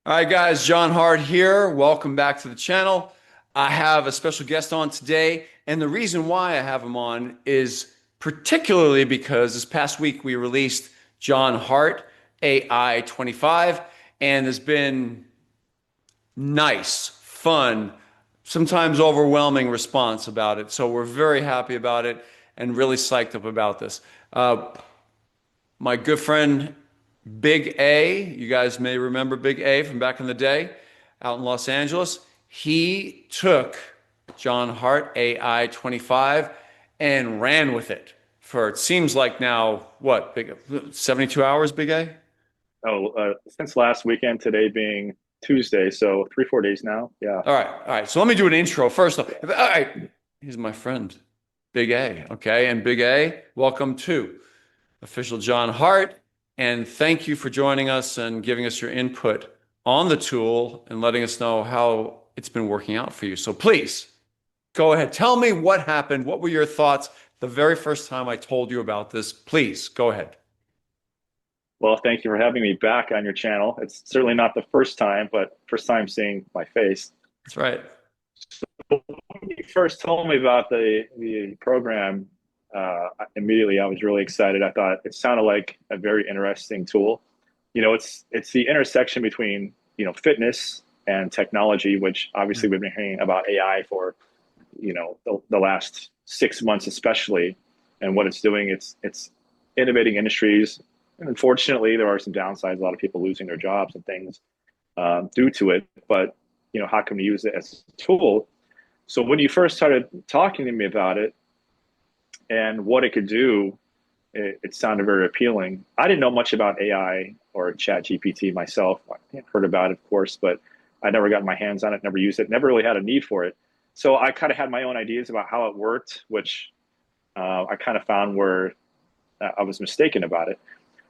All right, guys, John Hart here. Welcome back to the channel. I have a special guest on today, and the reason why I have him on is particularly because this past week we released John Hart AI 25, and there's been nice, fun, sometimes overwhelming response about it. So we're very happy about it and really psyched up about this. My good friend Big A, you guys may remember Big A from back in the day out in Los Angeles. He took John Hart AI 25 and ran with it for it seems like now, what, big 72 hours, Big A? Since last weekend, today being Tuesday, so 3, 4 days now. Yeah. All right. So let me do an intro first. All right. He's my friend, Big A. Okay. And Big A, welcome to official John Hart. And thank you for joining us and giving us your input on the tool and letting us know how it's been working out for you. So please go ahead. Tell me what happened. What were your thoughts the very first time I told you about this? Please go ahead. Well, thank you for having me back on your channel. It's certainly not the first time, but first time seeing my face. That's right. When you first told me about the program, immediately I was really excited. I thought it sounded like a very interesting tool. It's the intersection between fitness and technology, which obviously we've been hearing about AI for the last 6 months especially, and what it's doing. It's innovating industries. And unfortunately, there are some downsides. A lot of people losing their jobs and things due to it. But how can we use it as a tool? So when you first started talking to me about it and what it could do, it sounded very appealing. I didn't know much about AI or Chat GPT myself. I heard about it, of course, but I never got my hands on it, never used it, never really had a need for it. So I kind of had my own ideas about how it worked, which I kind of found where I was mistaken about it.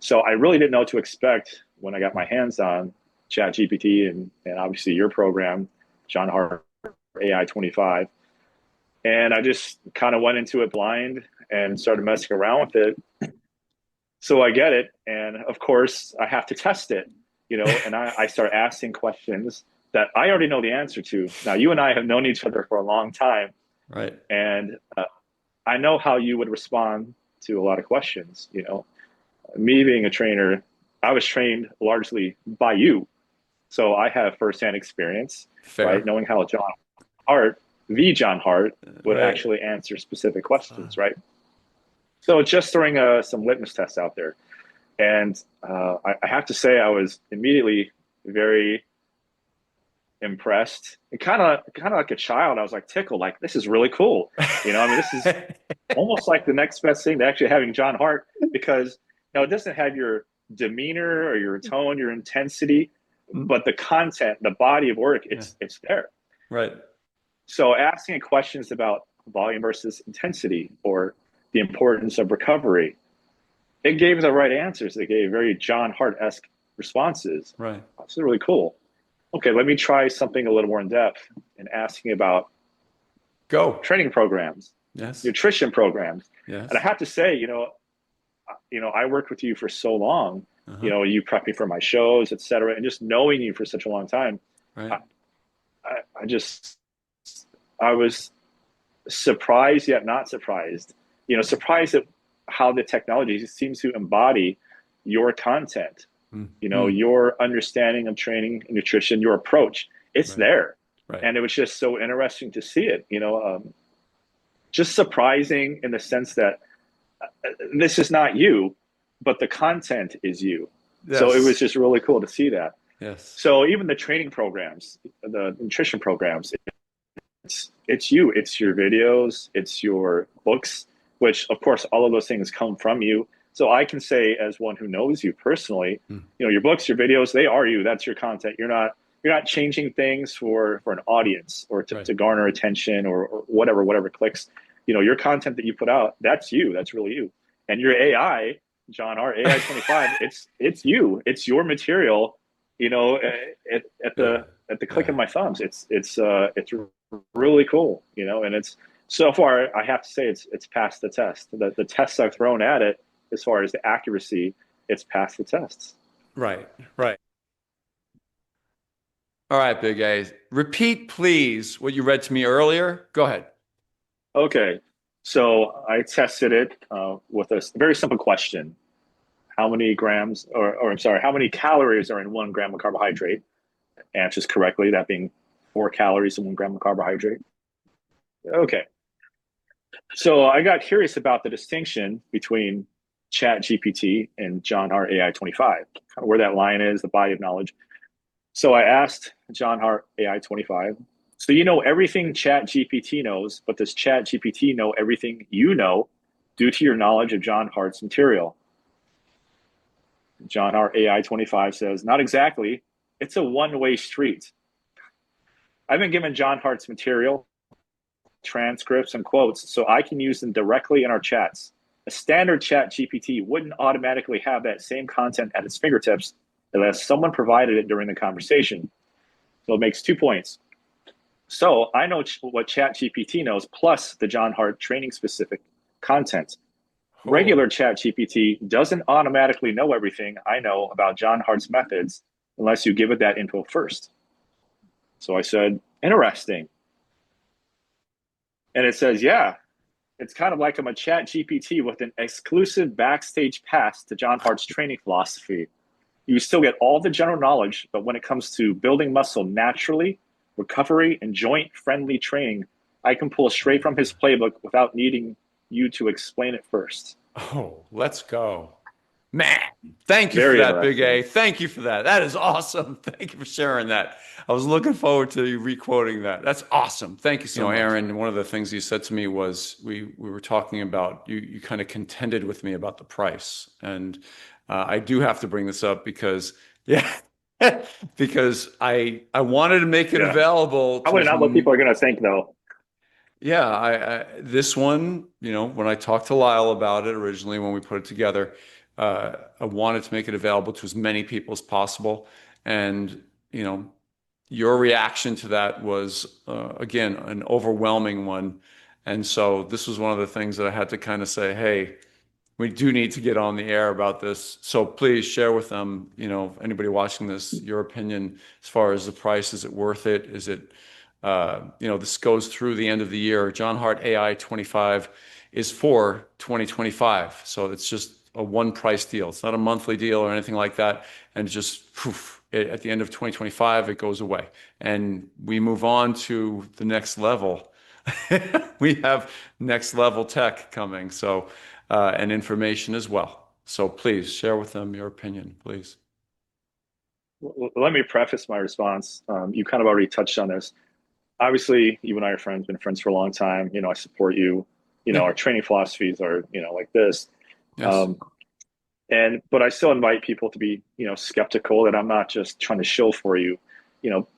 So I really didn't know what to expect when I got my hands on Chat GPT and obviously your program, John Hart AI 25. And I just kind of went into it blind and started messing around with it. So I get it. And of course, I have to test it, and I start asking questions that I already know the answer to. Now, you and I have known each other for a long time, Right. and I know how you would respond to a lot of questions. Me being a trainer, I was trained largely by you. So I have firsthand experience, right? Fair. Knowing how Hart, the John Hart, would Right. actually answer specific Uh, questions, right? So just throwing some litmus tests out there. And I have to say, I was immediately very impressed and kind of like a child. I was like tickled, like, this is really cool. I mean, this is almost like the next best thing to actually having John Hart, because it doesn't have your demeanor or your tone, your intensity, but the content, the body of work, Yeah. it's there. Right. So asking questions about volume versus intensity or the importance of recovery, it gave the right answers. It gave very John Hart-esque responses. Right. This is really cool. Okay, let me try something a little more in depth and asking about Go. training programs, Yes. nutrition programs. And I Yes. have to say, I worked with you for so long. Uh-huh. You prepped me for my shows, et cetera, and just knowing you for such a long time, Right. I, I just I was surprised yet not surprised. Surprised at how the technology seems to embody your content. Mm-hmm. Your understanding of training and nutrition, your approach. It's Right. there, Right. and it was just so interesting to see it. Just surprising in the sense that this is not you, but the content is you. So it was Yes. just really cool to see that. Yes. So even the training programs, the nutrition programs, it's you. It's your videos, it's your books, which of course all of those things come from you. So I can say, as one who knows you personally, Mm. your books, your videos, they are you. That's your content. You're not changing things for an audience or to, Right. to garner attention or whatever clicks. Your content that you put out, that's you. That's really you. And your AI, John R. AI 25, it's you. It's your material. At Yeah. the click of Yeah. my thumbs. It's really cool. And it's so far, I have to say, it's passed the test. The tests I've thrown at it, as far as the accuracy, it's passed the tests. Right. Right. All right, Big A. Repeat, please, what you read to me earlier. Go ahead. Okay, so I tested it with a very simple question. How many grams, or I'm sorry, how many calories are in 1 gram of carbohydrate? Answers correctly, that being 4 calories in 1 gram of carbohydrate. Okay, so I got curious about the distinction between Chat GPT and John Hart AI 25, kind of where that line is, the body of knowledge. So I asked John Hart AI 25, so you know everything Chat GPT knows, but does Chat GPT know everything you know due to your knowledge of John Hart's material? John Hart AI 25 says, not exactly. It's a one-way street. I've been given John Hart's material, transcripts, and quotes so I can use them directly in our chats. A standard chat GPT wouldn't automatically have that same content at its fingertips unless someone provided it during the conversation. So it makes 2 points. So I know what chat GPT knows plus the John Hart training specific content. Regular Oh, chat GPT doesn't automatically know everything I know about John Hart's methods unless you give it that info first. So I said, interesting. And it says, yeah, it's kind of like I'm a chat GPT with an exclusive backstage pass to John Hart's training philosophy. You still get all the general knowledge, but when it comes to building muscle naturally, recovery, and joint friendly training, I can pull straight from his playbook without needing you to explain it first. oh, let's go. Man, thank you for Very that, Big interesting. A. Thank you for that. That is awesome. Thank you for sharing that. I was looking forward to you re-quoting that. That's awesome. Thank you so much. Aaron, one of the things you said to me was we were talking about you kind of contended with me about the price. And I do have to bring this up because yeah, because I wanted to make it Yeah. available to Probably not what people are going to think, though. yeah, this one, when I talked to Lyle about it originally when we put it together, I wanted to make it available to as many people as possible. And, you know, your reaction to that was, again, an overwhelming one. And so this was one of the things that I had to kind of say, hey, we do need to get on the air about this. So please share with them, anybody watching this, your opinion as far as the price. Is it worth it? Is it, this goes through the end of the year. John Hart AI 25 is for 2025. So it's just a one price deal. It's not a monthly deal or anything like that. And just poof, at the end of 2025, it goes away. And we move on to the next level. We have next level tech coming. So, and information as well. So please share with them your opinion, please. Let me preface my response. You kind of already touched on this. Obviously, you and I are friends, been friends for a long time. I support you. Yeah. Our training philosophies are, like this. Yes. Um, but I still invite people to be, skeptical that I'm not just trying to shill for you.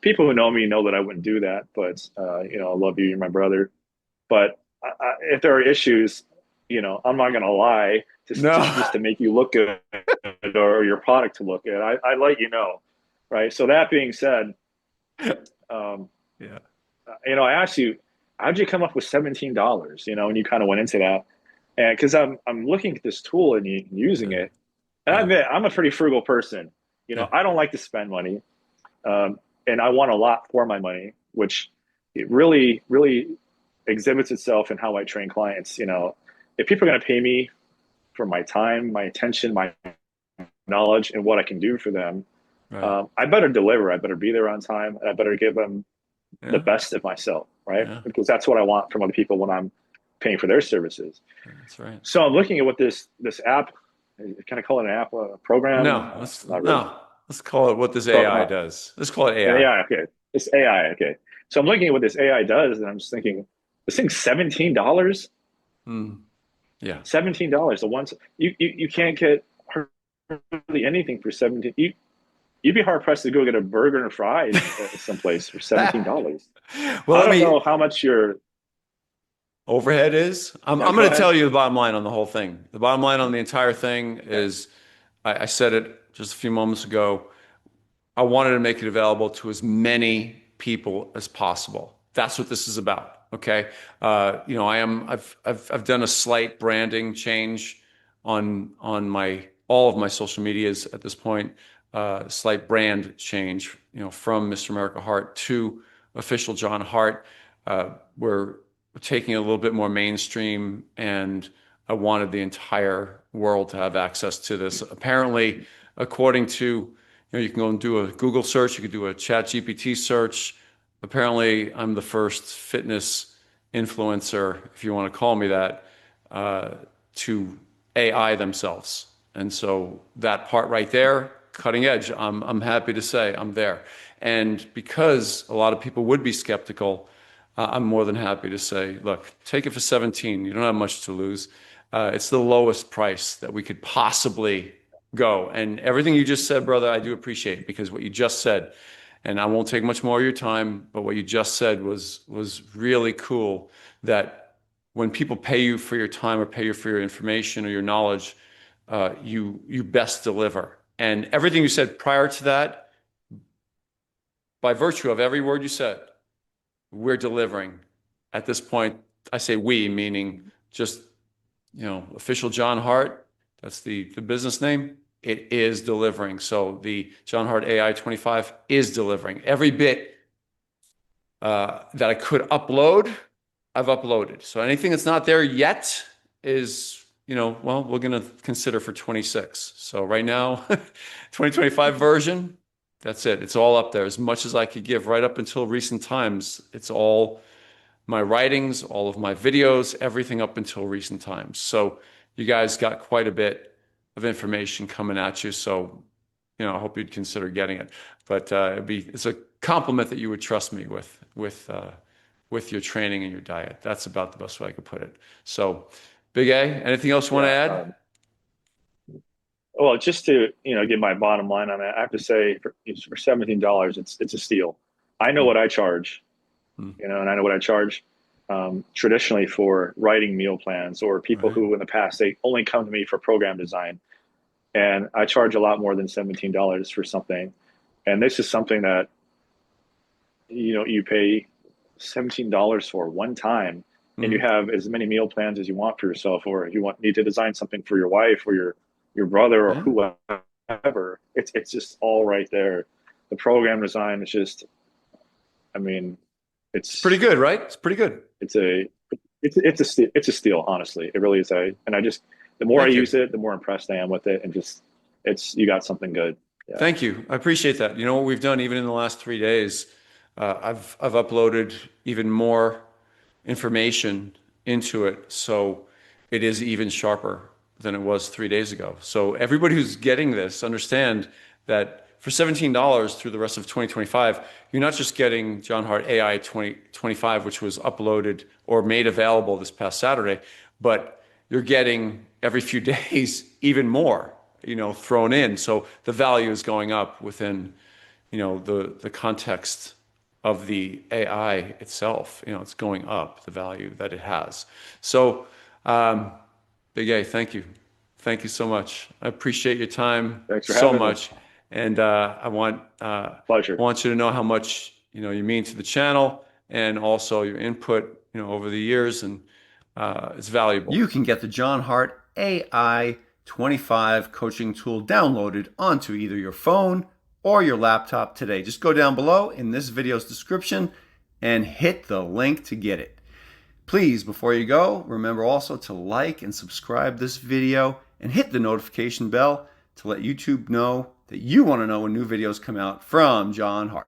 People who know me know that I wouldn't do that, but, I love you. You're my brother. But if there are issues, I'm not going to lie No. just to make you look good or your product to look good. I let you know, right? So that being said, um, Yeah. I asked you, how'd you come up with $17? And you kind of went into that, and because I'm looking at this tool and using Yeah. it, and I Yeah. admit I'm a pretty frugal person. Yeah. I don't like to spend money, and I want a lot for my money, which it really exhibits itself in how I train clients. If people are going to pay me for my time, my attention, my knowledge, and what I can do for them, Right. I better deliver. I better be there on time. And I better give them the Yeah. best of myself, right? Yeah. Because that's what I want from other people when I'm paying for their services. That's right. So I'm looking at what this app, can I call it an app, a program? No, let's Not really. no. Let's call it what this AI No, does. Let's call it AI. AI. Okay, it's AI. Okay, so I'm looking at what this AI does, and I'm just thinking, this thing's $17. Hmm. Yeah. $17. The ones you can't get hardly anything for 17. You'd be hard pressed to go get a burger and fries someplace for $17. Well, I let don't me know how much your overhead is. yeah. I'm Go going to ahead. tell you the bottom line on the whole thing. The bottom line on the entire thing Okay. is I said it just a few moments ago. I wanted to make it available to as many people as possible. That's what this is about. Okay. I've done a slight branding change on my all of my social medias at this point. slight brand change, from Mr. America Hart to official John Hart. We're taking it a little bit more mainstream, and I wanted the entire world to have access to this. Apparently, according to, you can go and do a Google search, you could do a Chat GPT search. Apparently, I'm the first fitness influencer, if you want to call me that, to AI themselves. And so that part right there, cutting edge, I'm happy to say I'm there. And because a lot of people would be skeptical, I'm more than happy to say, look, take it for 17. You don't have much to lose. It's the lowest price that we could possibly go. And everything you just said, brother, I do appreciate, because what you just said, and I won't take much more of your time, but what you just said was really cool, that when people pay you for your time or pay you for your information or your knowledge, you best deliver. And everything you said prior to that, by virtue of every word you said, we're delivering. At this point, I say we, meaning just, official John Hart, that's the business name. It is delivering. So the John Hart AI 25 is delivering. Every bit that I could upload, I've uploaded. So anything that's not there yet is, well, we're going to consider for 26. So right now, 2025 version, that's it. It's all up there as much as I could give right up until recent times. It's all my writings, all of my videos, everything up until recent times. So you guys got quite a bit of information coming at you. So, I hope you'd consider getting it. But it's a compliment that you would trust me with your training and your diet. That's about the best way I could put it. So, Big A, anything else you want to Yeah. add? Well, just to get my bottom line on that, I have to say for $17, it's a steal. I know what I charge, Mm. and I know what I charge traditionally for writing meal plans, or people Right. who in the past they only come to me for program design, and I charge a lot more than $17 for something. And this is something that you pay $17 for one time, and you Mm. have as many meal plans as you want for yourself, or if you need to design something for your wife or your brother or Yeah. whoever. It's just all right there. The program design is just, I mean, It's pretty it's good, right? It's pretty good. it's a it's a steal, honestly. It really is. And I just, the more I Thank you. use it, the more impressed I am with it, and just you got something good. Yeah. Thank you. I appreciate that. You know what we've done even in the last 3 days? I've uploaded even more information into it, so it is even sharper than it was 3 days ago. So everybody who's getting this, understand that for $17 through the rest of 2025, you're not just getting John Hart AI 2025, which was uploaded or made available this past Saturday, but you're getting every few days even more, thrown in. So the value is going up within, the context of the AI itself. It's going up, the value that it has. So, Big A, thank you. Thank you so much. I appreciate your time Thanks for so having me. much. And I Pleasure. want you to know how much, you mean to the channel, and also your input, over the years, and it's valuable. You can get the John Hart AI 25 coaching tool downloaded onto either your phone or your laptop today. Just go down below in this video's description and hit the link to get it. Please, before you go, remember also to like and subscribe this video and hit the notification bell to let YouTube know that you want to know when new videos come out from John Hart.